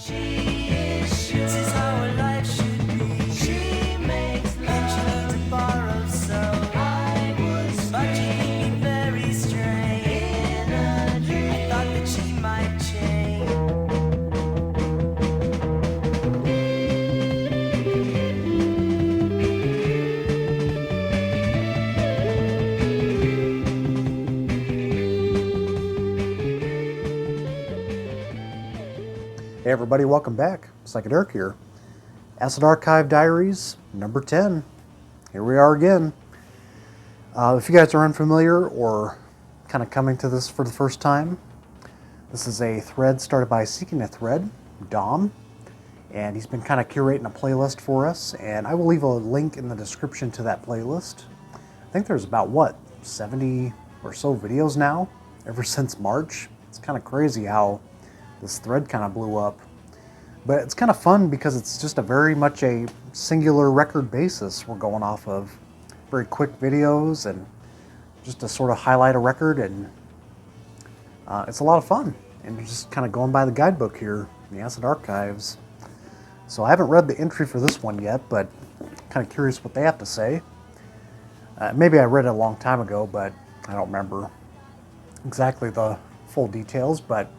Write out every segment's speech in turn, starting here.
This is how her life should be. She makes love. She loves to borrow, so I was. But she made me very strange. In a dream, I thought that she might change. Hey everybody, welcome back. Psychedelic here. Acid Archive Diaries, number 10. Here we are again. If you guys are unfamiliar or kind of coming to this for the first time, this is a thread started by Seeking a Thread, Dom, and he's been kind of curating a playlist for us, and I will leave a link in the description to that playlist. I think there's about, 70 or so videos now, ever since March. It's kind of crazy how this thread kind of blew up. But it's kind of fun because it's just very much a singular record basis we're going off of. Very quick videos and just to sort of highlight a record, and it's a lot of fun. And you're just kind of going by the guidebook here, the Acid Archives. So I haven't read the entry for this one yet, but kind of curious what they have to say. Maybe I read it a long time ago, but I don't remember exactly the full details, but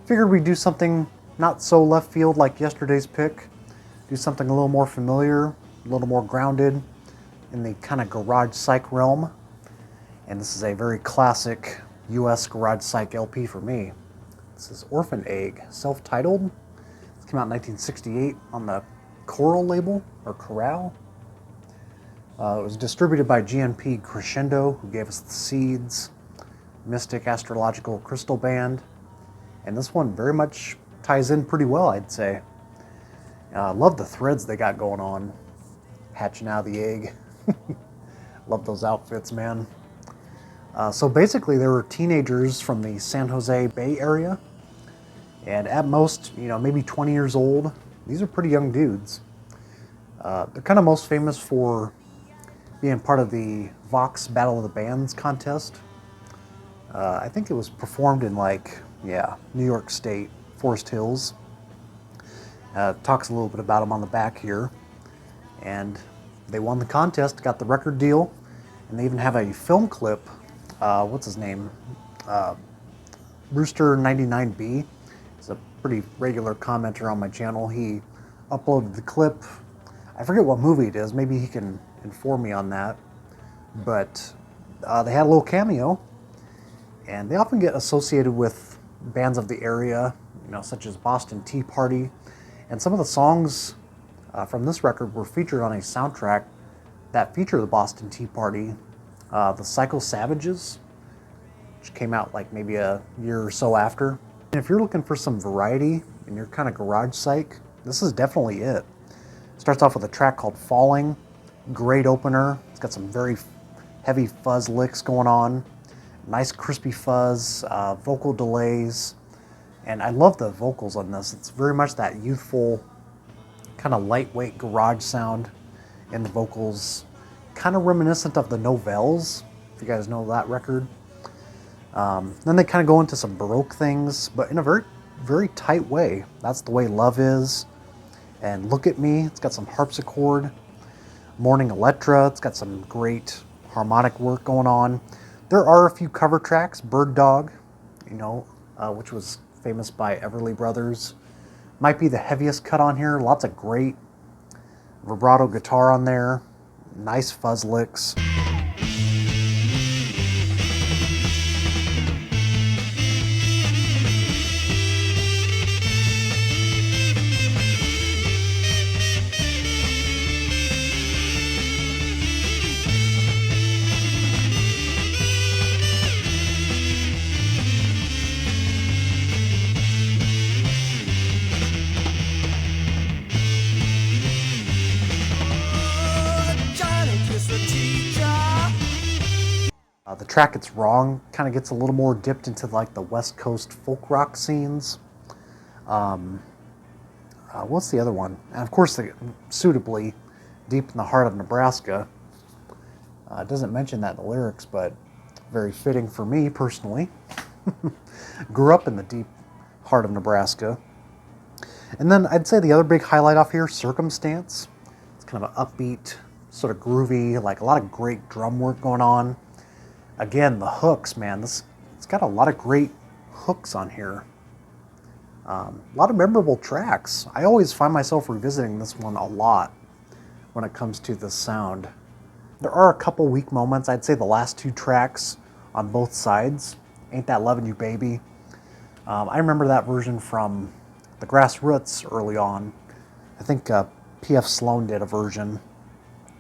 figured we'd do something not so left field like yesterday's pick. Do something a little more familiar, a little more grounded in the kind of garage psych realm. And this is a very classic US garage psych LP for me. This is Orphan Egg, self-titled. It came out in 1968 on the Coral label, or Corral. It was distributed by GNP Crescendo, who gave us the Seeds, Mystic Astrological Crystal Band. And this one very much ties in pretty well, I'd say. Love the threads they got going on. Hatching out of the egg. Love those outfits, man. So basically, they were teenagers from the San Jose Bay Area. And at most, maybe 20 years old. These are pretty young dudes. They're kind of most famous for being part of the Vox Battle of the Bands contest. I think it was performed in New York State, Forest Hills. Talks a little bit about them on the back here. And they won the contest, got the record deal, and they even have a film clip. What's his name? Rooster99B. He's a pretty regular commenter on my channel. He uploaded the clip. I forget what movie it is. Maybe he can inform me on that. But they had a little cameo. And they often get associated with bands of the area, such as Boston Tea Party. And some of the songs from this record were featured on a soundtrack that featured the Boston Tea Party, the Psycho Savages, which came out maybe a year or so after. And if you're looking for some variety in your kind of garage psych, this is definitely it. Starts off with a track called Falling, great opener. It's got some very heavy fuzz licks going on. Nice crispy fuzz, vocal delays, and I love the vocals on this. It's very much that youthful, kind of lightweight garage sound in the vocals, kind of reminiscent of the Novels, if you guys know that record. Then they kind of go into some Baroque things, but in a very, very tight way. That's the way Love Is, and Look at Me. It's got some harpsichord. Morning Electra. It's got some great harmonic work going on. There are a few cover tracks, Bird Dog, which was famous by Everly Brothers. Might be the heaviest cut on here. Lots of great vibrato guitar on there. Nice fuzz licks. The track It's Wrong kind of gets a little more dipped into the West Coast folk rock scenes. What's the other one? And of course, suitably Deep in the Heart of Nebraska. It doesn't mention that in the lyrics, but very fitting for me personally. Grew up in the deep heart of Nebraska. And then I'd say the other big highlight off here, Circumstance. It's kind of an upbeat, sort of groovy, like a lot of great drum work going on. Again, the hooks, man, it's got a lot of great hooks on here. A lot of memorable tracks. I always find myself revisiting this one a lot when it comes to the sound. There are a couple weak moments. I'd say the last two tracks on both sides, Ain't That Lovin' You Baby. I remember that version from the Grassroots early on. I think P.F. Sloan did a version.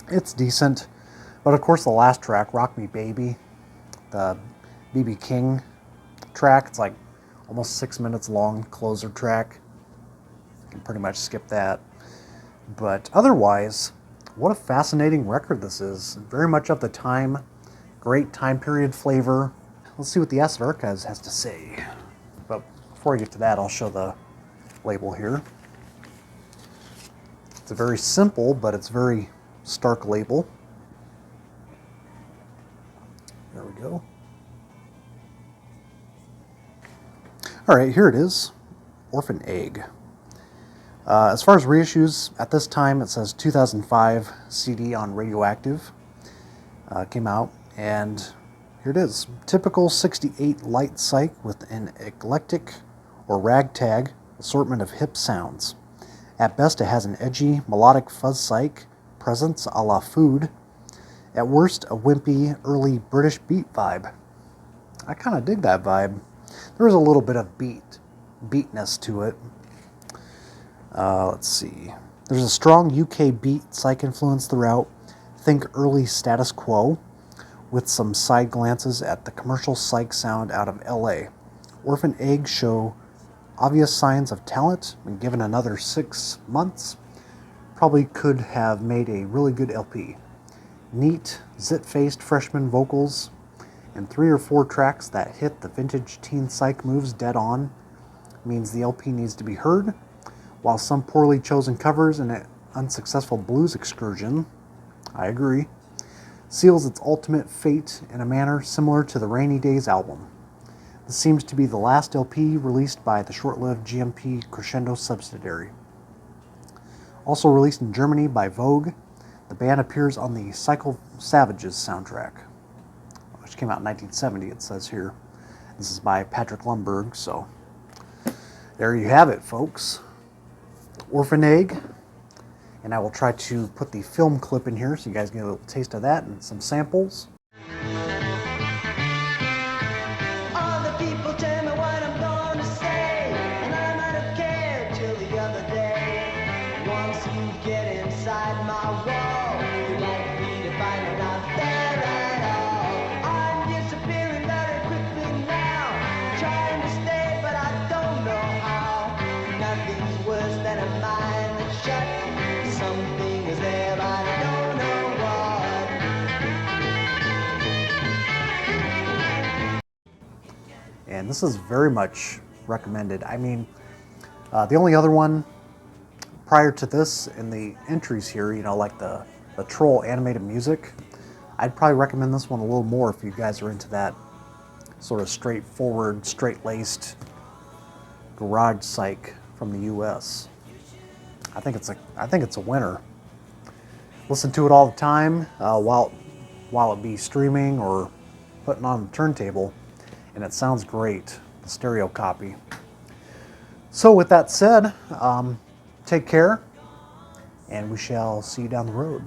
It's decent, but of course the last track, Rock Me Baby, the B.B. King track, it's like almost 6 minutes long, closer track. You can pretty much skip that. But otherwise, what a fascinating record this is. Very much of the time, great time period flavor. Let's see what the Acid Archives has to say. But before I get to that, I'll show the label here. It's a very simple, but it's very stark label. There we go. All right, here it is, Orphan Egg. As far as reissues, at this time it says 2005 CD on Radioactive came out, and here it is. Typical 68 light psych with an eclectic or ragtag assortment of hip sounds. At best it has an edgy, melodic fuzz psych presence a la Food. At worst, a wimpy, early British beat vibe. I kind of dig that vibe. There is a little bit of beatness to it. Let's see. There's a strong UK beat psych influence throughout. Think early Status Quo, with some side glances at the commercial psych sound out of LA. Orphan Egg show obvious signs of talent, and given another 6 months, probably could have made a really good LP. Neat, zit-faced freshman vocals, and 3 or 4 tracks that hit the vintage teen psych moves dead on means the LP needs to be heard, while some poorly chosen covers and an unsuccessful blues excursion, I agree, seals its ultimate fate in a manner similar to the Rainy Days album. This seems to be the last LP released by the short-lived GMP Crescendo subsidiary. Also released in Germany by Vogue, the band appears on the Cycle Savages soundtrack, which came out in 1970, it says here. This is by Patrick Lundberg, so there you have it, folks. Orphan Egg, and I will try to put the film clip in here so you guys get a little taste of that and some samples. All the people tell me what I'm going to say, and I might have cared till the other day. Once you get inside my wall, you won't be to find it out there at all. I'm disappearing very quickly now, trying to stay, but I don't know how. Nothing's worse than a mind that's shut. Something is there, but I don't know what. And this is very much recommended. I mean, the only other one prior to this in the entries here, you know, like the Troll animated music, I'd probably recommend this one a little more if you guys are into that sort of straightforward, straight-laced garage psych from the US. I think it's a winner. Listen to it all the time while it be streaming or putting on the turntable, and it sounds great, the stereo copy. So with that said, take care, and we shall see you down the road.